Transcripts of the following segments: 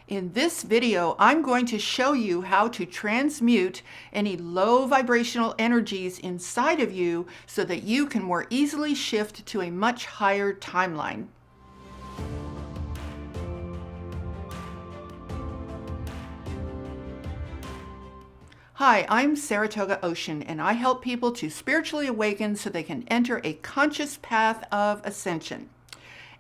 In this video, I'm going to show you how to transmute any low vibrational energies inside of you so that you can more easily shift to a much higher timeline. Hi, I'm Saratoga Ocean, and I help people to spiritually awaken so they can enter a conscious path of ascension.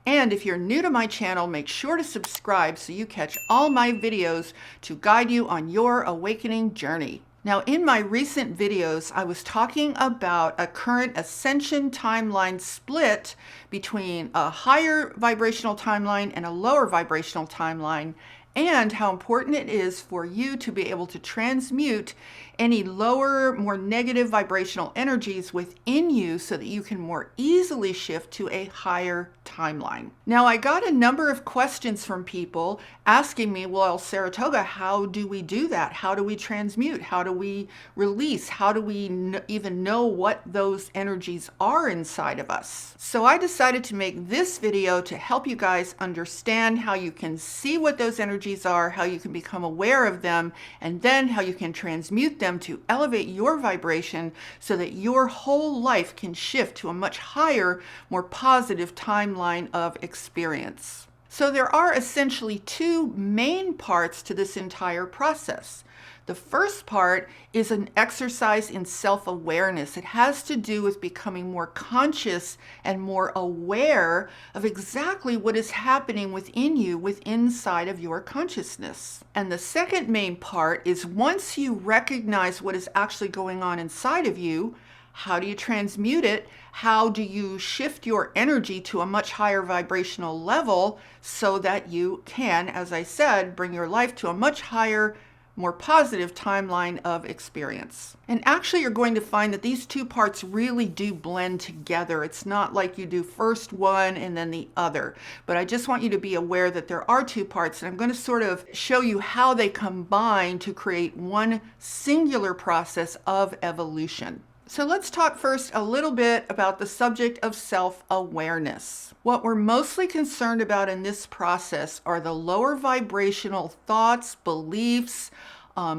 And if you're new to my channel, make sure to subscribe so you catch all my videos to guide you on your awakening journey. Now, in my recent videos, I was talking about a current ascension timeline split between a higher vibrational timeline and a lower vibrational timeline, and how important it is for you to be able to transmute any lower, more negative vibrational energies within you so that you can more easily shift to a higher timeline. Now, I got a number of questions from people asking me, well, Saratoga, how do we do that? How do we transmute? How do we release? How do we even know what those energies are inside of us? So I decided to make this video to help you guys understand how you can see what those energies are, how you can become aware of them, and then how you can transmute them to elevate your vibration so that your whole life can shift to a much higher, more positive timeline of experience. So there are essentially two main parts to this entire process. The first part is an exercise in self-awareness. It has to do with becoming more conscious and more aware of exactly what is happening within you, inside of your consciousness. And the second main part is once you recognize what is actually going on inside of you, how do you transmute it? How do you shift your energy to a much higher vibrational level so that you can, as I said, bring your life to a much higher, more positive timeline of experience? And actually, you're going to find that these two parts really do blend together. It's not like you do first one and then the other. But I just want you to be aware that there are two parts, and I'm going to sort of show you how they combine to create one singular process of evolution. So let's talk first a little bit about the subject of self-awareness. What we're mostly concerned about in this process are the lower vibrational thoughts, beliefs,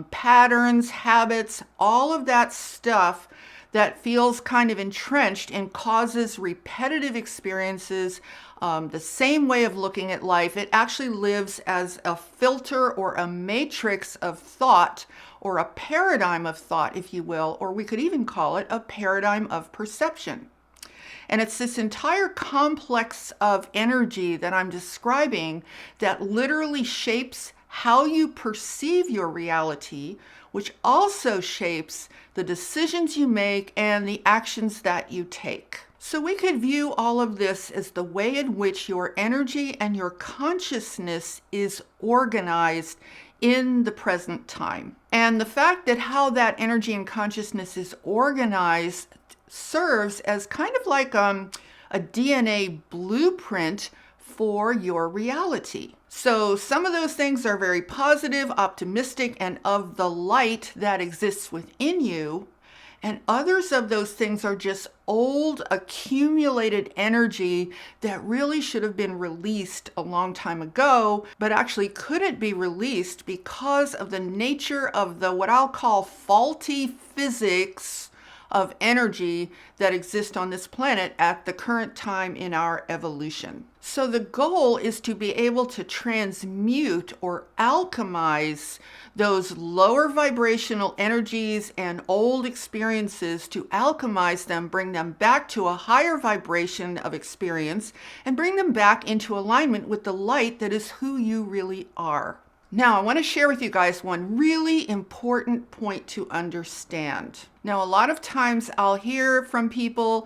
patterns, habits, all of that stuff that feels kind of entrenched and causes repetitive experiences, the same way of looking at life. It actually lives as a filter or a matrix of thought, or a paradigm of thought, if you will, or we could even call it a paradigm of perception. And it's this entire complex of energy that I'm describing that literally shapes how you perceive your reality, which also shapes the decisions you make and the actions that you take. So we could view all of this as the way in which your energy and your consciousness is organized in the present time. And the fact that how that energy and consciousness is organized serves as kind of like a DNA blueprint for your reality. So some of those things are very positive, optimistic, and of the light that exists within you. And others of those things are just old, accumulated energy that really should have been released a long time ago, but actually couldn't be released because of the nature of the what I'll call faulty physics of energy that exist on this planet at the current time in our evolution. So the goal is to be able to transmute or alchemize those lower vibrational energies and old experiences, to alchemize them, bring them back to a higher vibration of experience, and bring them back into alignment with the light that is who you really are. Now, I want to share with you guys one really important point to understand. Now, a lot of times I'll hear from people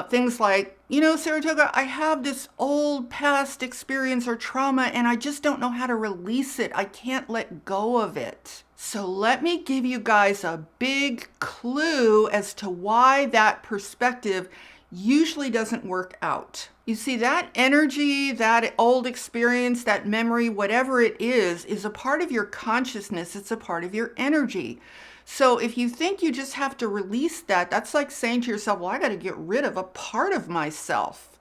things like, you know, Saratoga, I have this old past experience or trauma and I just don't know how to release it. I can't let go of it. So let me give you guys a big clue as to why that perspective usually doesn't work out. You see, that energy, that old experience, that memory, whatever it is a part of your consciousness. It's a part of your energy. So if you think you just have to release that, that's like saying to yourself, well, I got to get rid of a part of myself.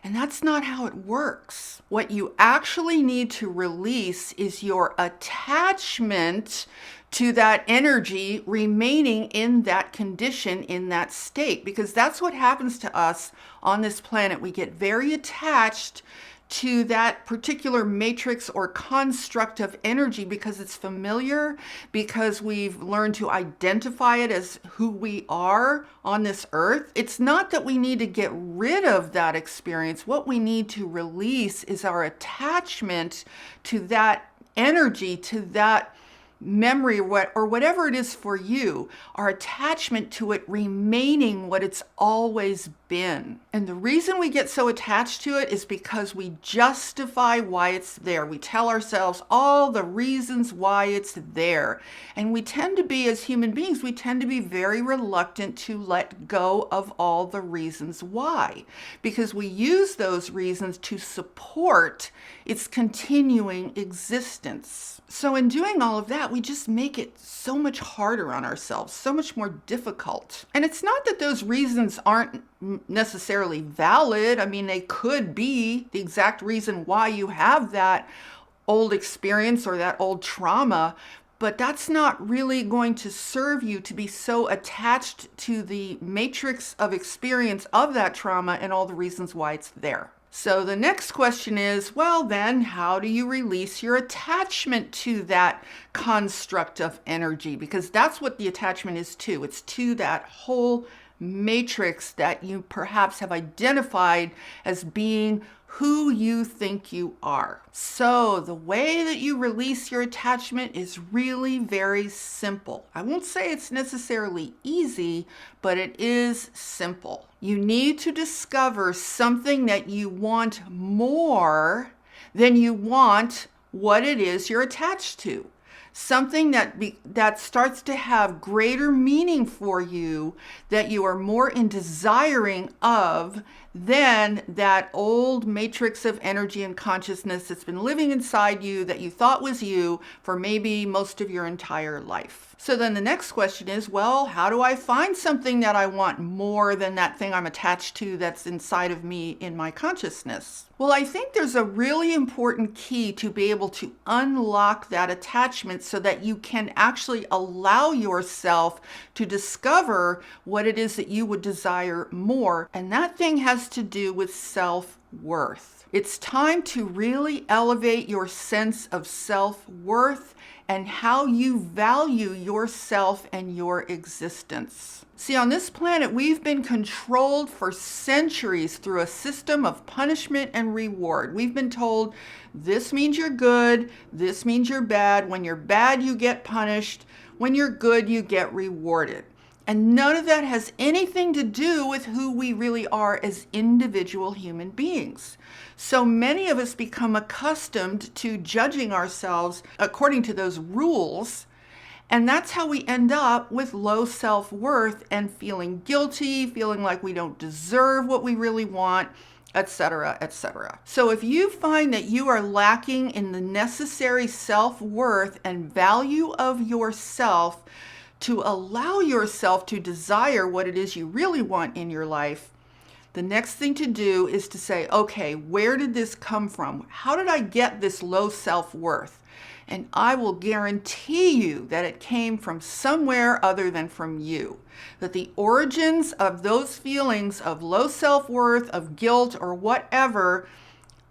And that's not how it works. What you actually need to release is your attachment to that energy remaining in that condition, in that state, because that's what happens to us on this planet. We get very attached to that particular matrix or construct of energy because it's familiar, because we've learned to identify it as who we are on this earth. It's not that we need to get rid of that experience. What we need to release is our attachment to that energy, to that memory, or whatever it is for you, our attachment to it remaining what it's always been. And the reason we get so attached to it is because we justify why it's there. We tell ourselves all the reasons why it's there. And we tend to be, as human beings, we tend to be very reluctant to let go of all the reasons why, because we use those reasons to support its continuing existence. So in doing all of that, we just make it so much harder on ourselves, so much more difficult. And it's not that those reasons aren't necessarily valid. I mean, they could be the exact reason why you have that old experience or that old trauma, but that's not really going to serve you to be so attached to the matrix of experience of that trauma and all the reasons why it's there. So the next question is, well, then how do you release your attachment to that construct of energy? Because that's what the attachment is to. It's to that whole matrix that you perhaps have identified as being who you think you are. So the way that you release your attachment is really very simple. I won't say it's necessarily easy, but it is simple. You need to discover something that you want more than you want what it is you're attached to. Something that starts to have greater meaning for you, that you are more in desiring of than that old matrix of energy and consciousness that's been living inside you that you thought was you for maybe most of your entire life. So then the next question is, well, how do I find something that I want more than that thing I'm attached to that's inside of me in my consciousness? Well, I think there's a really important key to be able to unlock that attachment so that you can actually allow yourself to discover what it is that you would desire more. And that thing has to do with self-worth. It's time to really elevate your sense of self-worth and how you value yourself and your existence. See, on this planet, we've been controlled for centuries through a system of punishment and reward. We've been told this means you're good, this means you're bad. When you're bad, you get punished. When you're good, you get rewarded. And none of that has anything to do with who we really are as individual human beings. So many of us become accustomed to judging ourselves according to those rules. And that's how we end up with low self-worth and feeling guilty, feeling like we don't deserve what we really want, etc., etc. So if you find that you are lacking in the necessary self-worth and value of yourself to allow yourself to desire what it is you really want in your life, the next thing to do is to say, okay, where did this come from? How did I get this low self-worth? And I will guarantee you that it came from somewhere other than from you. That the origins of those feelings of low self-worth, of guilt, or whatever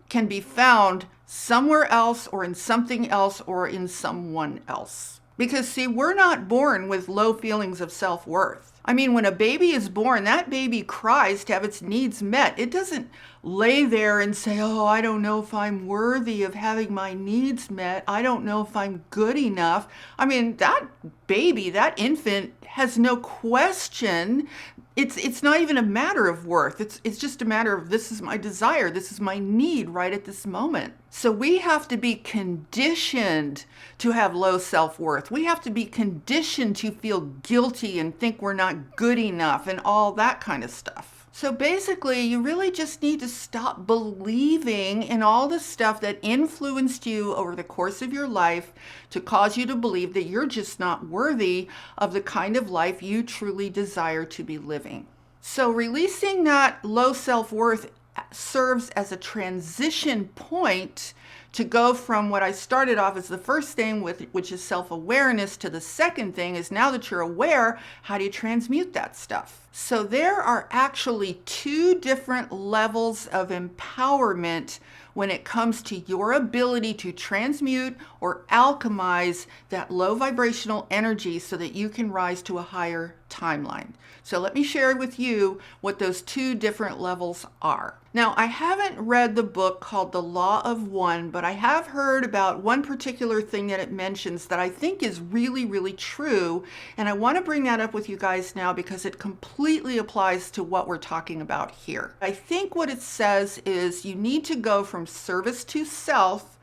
can be found somewhere else or in something else or in someone else. Because see, we're not born with low feelings of self-worth. I mean, when a baby is born, that baby cries to have its needs met. It doesn't lay there and say, oh, I don't know if I'm worthy of having my needs met. I don't know if I'm good enough. I mean, that baby, that infant has no question. It's not even a matter of worth. It's just a matter of this is my desire. This is my need right at this moment. So we have to be conditioned to have low self-worth. We have to be conditioned to feel guilty and think we're not good enough and all that kind of stuff. So basically, you really just need to stop believing in all the stuff that influenced you over the course of your life to cause you to believe that you're just not worthy of the kind of life you truly desire to be living. So releasing that low self-worth serves as a transition point to go from what I started off as the first thing with, which is self-awareness, to the second thing is, now that you're aware, how do you transmute that stuff? So there are actually two different levels of empowerment when it comes to your ability to transmute or alchemize that low vibrational energy so that you can rise to a higher timeline. So let me share with you what those two different levels are. Now, I haven't read the book called The Law of One, but I have heard about one particular thing that it mentions that I think is really, really true. And I want to bring that up with you guys now because it completely applies to what we're talking about here. I think what it says is you need to go from service to self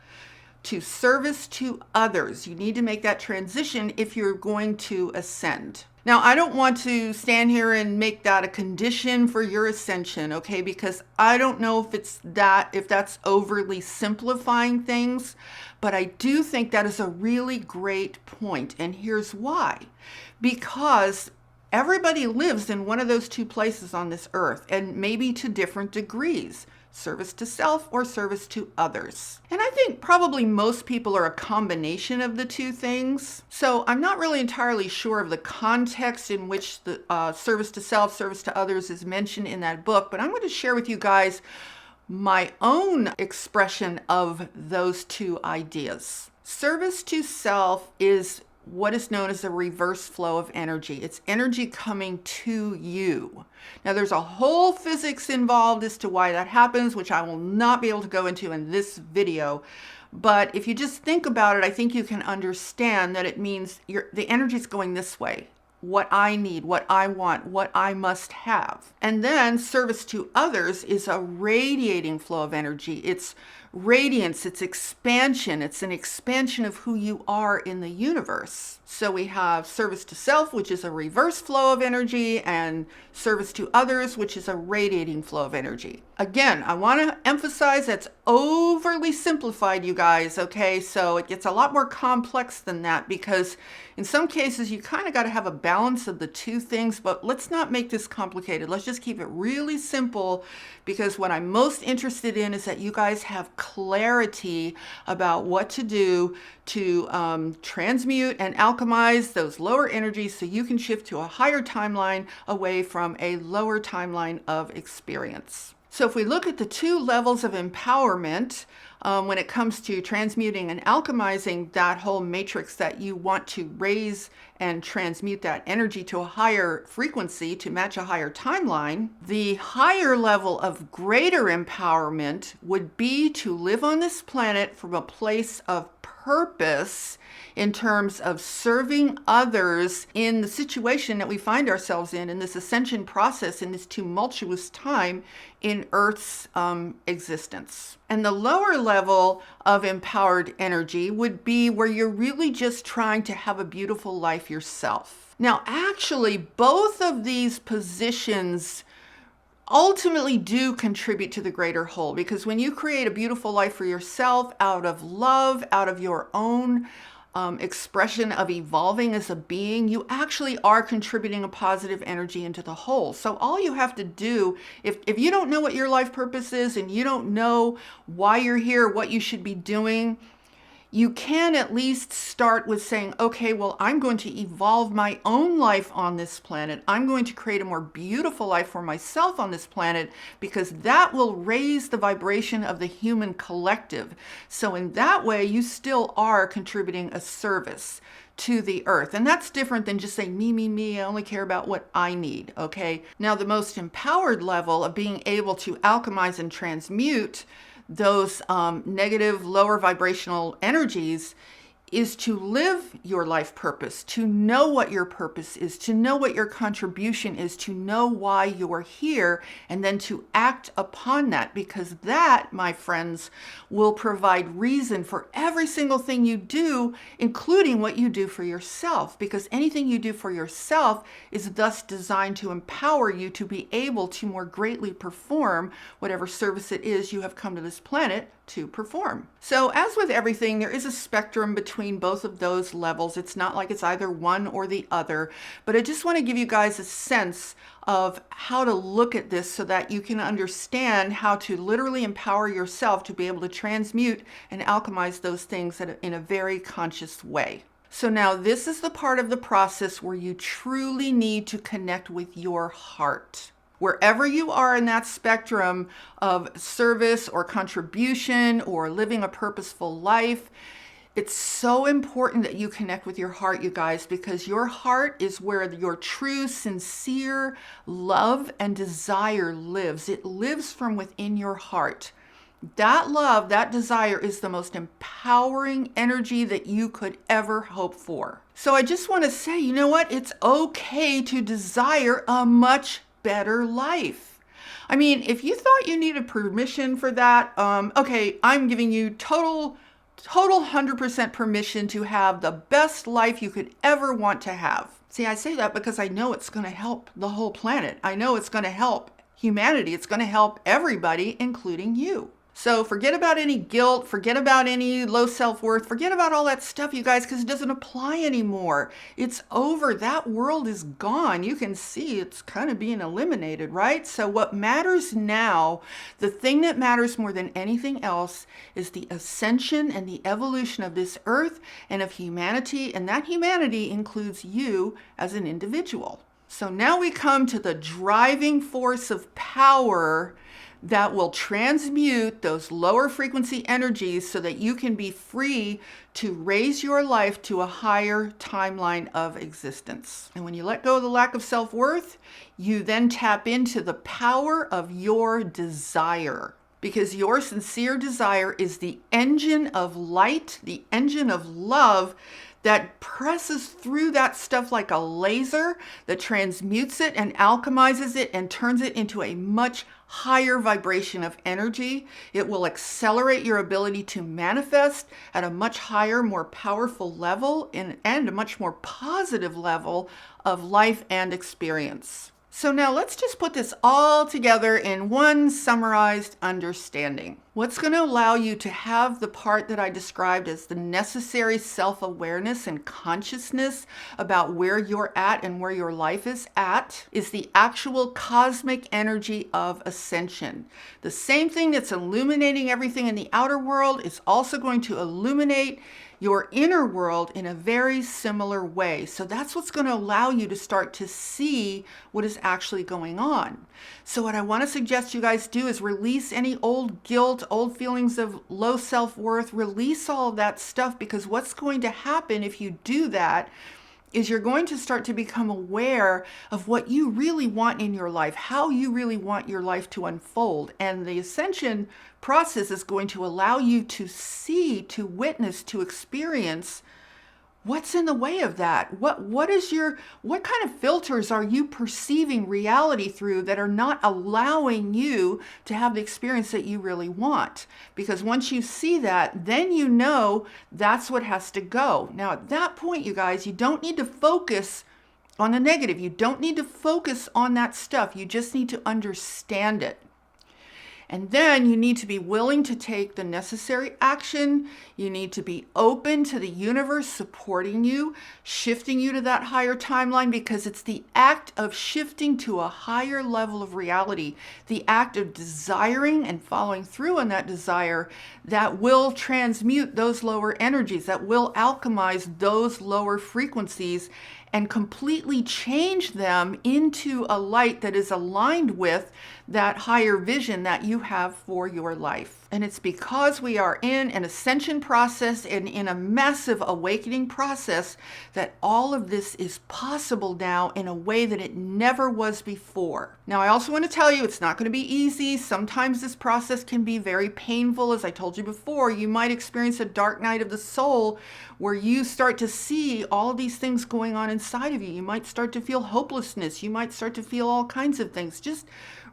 to service to others. You need to make that transition if you're going to ascend. Now, I don't want to stand here and make that a condition for your ascension, okay? Because I don't know if that's overly simplifying things, but I do think that is a really great point. And here's why. Because everybody lives in one of those two places on this earth, and maybe to different degrees. Service to self or service to others. And I think probably most people are a combination of the two things. So I'm not really entirely sure of the context in which the service to self, service to others is mentioned in that book, but I'm going to share with you guys my own expression of those two ideas. Service to self is what is known as a reverse flow of energy. It's energy coming to you. Now, there's a whole physics involved as to why that happens, which I will not be able to go into in this video. But if you just think about it, I think you can understand that it means the energy is going this way. What I need, what I want, what I must have. And then service to others is a radiating flow of energy. It's radiance, it's expansion, it's an expansion of who you are in the universe. So we have service to self, which is a reverse flow of energy, and service to others, which is a radiating flow of energy. Again, I want to emphasize that's overly simplified, you guys, okay? So it gets a lot more complex than that, because in some cases you kind of got to have a balance of the two things, but let's not make this complicated. Let's just keep it really simple, because what I'm most interested in is that you guys have clarity about what to do to transmute and alchemize those lower energies so you can shift to a higher timeline away from a lower timeline of experience. So if we look at the two levels of empowerment, when it comes to transmuting and alchemizing that whole matrix that you want to raise and transmute that energy to a higher frequency to match a higher timeline, the higher level of greater empowerment would be to live on this planet from a place of purpose in terms of serving others in the situation that we find ourselves in this ascension process, in this tumultuous time in Earth's existence. And the lower level of empowered energy would be where you're really just trying to have a beautiful life yourself. Now, actually, both of these positions ultimately do contribute to the greater whole, because when you create a beautiful life for yourself out of love, out of your own expression of evolving as a being, you actually are contributing a positive energy into the whole. So all you have to do, if you don't know what your life purpose is and you don't know why you're here, what you should be doing, you can at least start with saying, okay, well, I'm going to evolve my own life on this planet. I'm going to create a more beautiful life for myself on this planet, because that will raise the vibration of the human collective. So in that way, you still are contributing a service to the earth. And that's different than just saying, me, I only care about what I need, okay? Now, the most empowered level of being able to alchemize and transmute those negative, lower vibrational energies is to live your life purpose, to know what your purpose is, to know what your contribution is, to know why you're here, and then to act upon that, because that, my friends, will provide reason for every single thing you do, including what you do for yourself, because anything you do for yourself is thus designed to empower you to be able to more greatly perform whatever service it is you have come to this planet to perform. So as with everything, there is a spectrum between between both of those levels. It's not like it's either one or the other, but I just want to give you guys a sense of how to look at this so that you can understand how to literally empower yourself to be able to transmute and alchemize those things in a very conscious way. So now this is the part of the process where you truly need to connect with your heart. Wherever you are in that spectrum of service or contribution or living a purposeful life, it's so important that you connect with your heart, you guys, because your heart is where your true, sincere love and desire lives. It lives from within your heart. That love, that desire is the most empowering energy that you could ever hope for. So I just want to say, you know what? It's okay to desire a much better life. I mean, if you thought you needed permission for that, okay, I'm giving you total 100% permission to have the best life you could ever want to have. See, I say that because I know it's going to help the whole planet. I know it's going to help humanity. It's going to help everybody, including you. So forget about any guilt, forget about any low self-worth, forget about all that stuff, you guys, because it doesn't apply anymore. It's over. That world is gone. You can see it's kind of being eliminated, right? So what matters now, the thing that matters more than anything else, is the ascension and the evolution of this earth and of humanity, and that humanity includes you as an individual. So now we come to the driving force of power that will transmute those lower frequency energies so that you can be free to raise your life to a higher timeline of existence. And when you let go of the lack of self-worth, you then tap into the power of your desire. Because your sincere desire is the engine of light, the engine of love that presses through that stuff like a laser, that transmutes it and alchemizes it and turns it into a much higher vibration of energy. It will accelerate your ability to manifest at a much higher, more powerful level and a much more positive level of life and experience. So now let's just put this all together in one summarized understanding. What's going to allow you to have the part that I described as the necessary self-awareness and consciousness about where you're at and where your life is at is the actual cosmic energy of ascension. The same thing that's illuminating everything in the outer world is also going to illuminate your inner world in a very similar way. So that's what's going to allow you to start to see what is actually going on. So what I want to suggest you guys do is release any old guilt, old feelings of low self-worth, release all of that stuff, because what's going to happen if you do that is you're going to start to become aware of what you really want in your life, how you really want your life to unfold. And the ascension process is going to allow you to see, to witness, to experience what's in the way of that. What kind of filters are you perceiving reality through that are not allowing you to have the experience that you really want? Because once you see that, then you know that's what has to go. Now, at that point, you guys, you don't need to focus on the negative. You don't need to focus on that stuff. You just need to understand it. And then you need to be willing to take the necessary action. You need to be open to the universe supporting you, shifting you to that higher timeline, because it's the act of shifting to a higher level of reality, the act of desiring and following through on that desire that will transmute those lower energies, that will alchemize those lower frequencies and completely change them into a light that is aligned with that higher vision that you have for your life. And it's because we are in an ascension process and in a massive awakening process that all of this is possible now in a way that it never was before. Now, I also want to tell you it's not going to be easy. Sometimes this process can be very painful. As I told you before, you might experience a dark night of the soul where you start to see all these things going on inside of you. You might start to feel hopelessness. You might start to feel all kinds of things. Just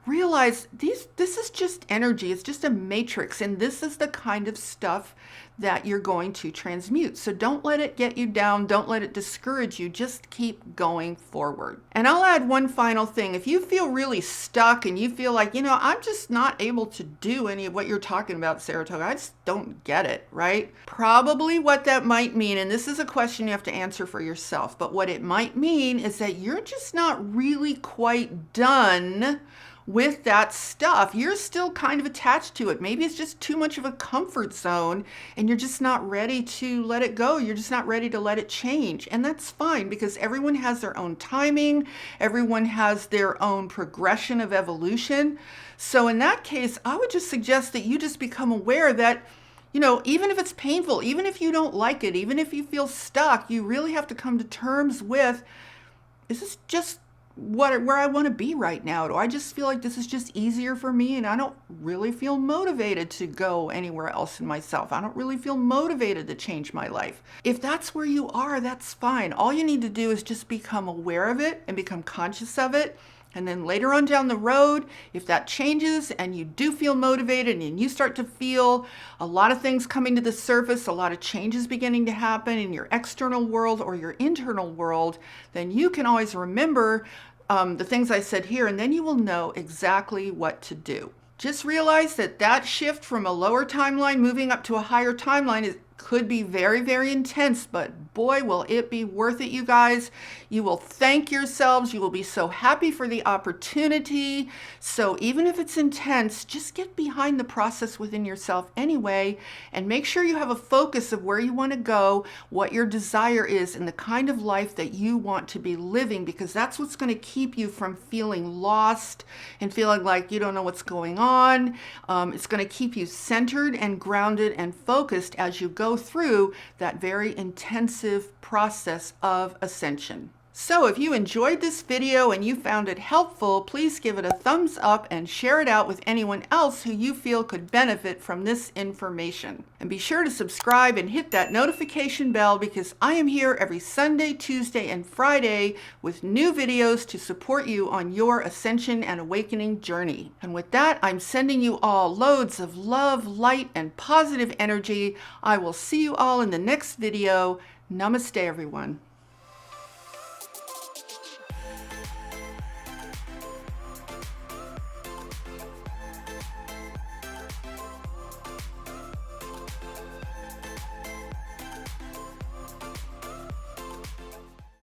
realize this is just energy. It's just a matrix, and this is the kind of stuff that you're going to transmute. So don't let it get you down. Don't let it discourage you. Just keep going forward. And I'll add one final thing. If you feel really stuck and you feel like, I'm just not able to do any of what you're talking about, Saratoga, I just don't get it, right? Probably what that might mean, and this is a question you have to answer for yourself, but what it might mean is that you're just not really quite done with that stuff. You're still kind of attached to it. Maybe it's just too much of a comfort zone and you're just not ready to let it go. You're just not ready to let it change. And that's fine, because everyone has their own timing. Everyone has their own progression of evolution. So in that case, I would just suggest that you just become aware that, even if it's painful, even if you don't like it, even if you feel stuck, you really have to come to terms with, is this just where I want to be right now? Do I just feel like this is just easier for me, and I don't really feel motivated to go anywhere else in myself? I don't really feel motivated to change my life. If that's where you are, that's fine. All you need to do is just become aware of it and become conscious of it. And then later on down the road, if that changes and you do feel motivated and you start to feel a lot of things coming to the surface, a lot of changes beginning to happen in your external world or your internal world, then you can always remember the things I said here, and then you will know exactly what to do. Just realize that shift from a lower timeline moving up to a higher timeline could be very, very intense, but boy, will it be worth it, you guys. You will thank yourselves. You will be so happy for the opportunity. So even if it's intense, just get behind the process within yourself anyway, and make sure you have a focus of where you want to go, what your desire is, and the kind of life that you want to be living, because that's what's going to keep you from feeling lost and feeling like you don't know what's going on. It's going to keep you centered and grounded and focused as you go through that very intensive process of ascension. So if you enjoyed this video and you found it helpful, please give it a thumbs up and share it out with anyone else who you feel could benefit from this information. And be sure to subscribe and hit that notification bell, because I am here every Sunday, Tuesday, and Friday with new videos to support you on your ascension and awakening journey. And with that, I'm sending you all loads of love, light, and positive energy. I will see you all in the next video. Namaste, everyone.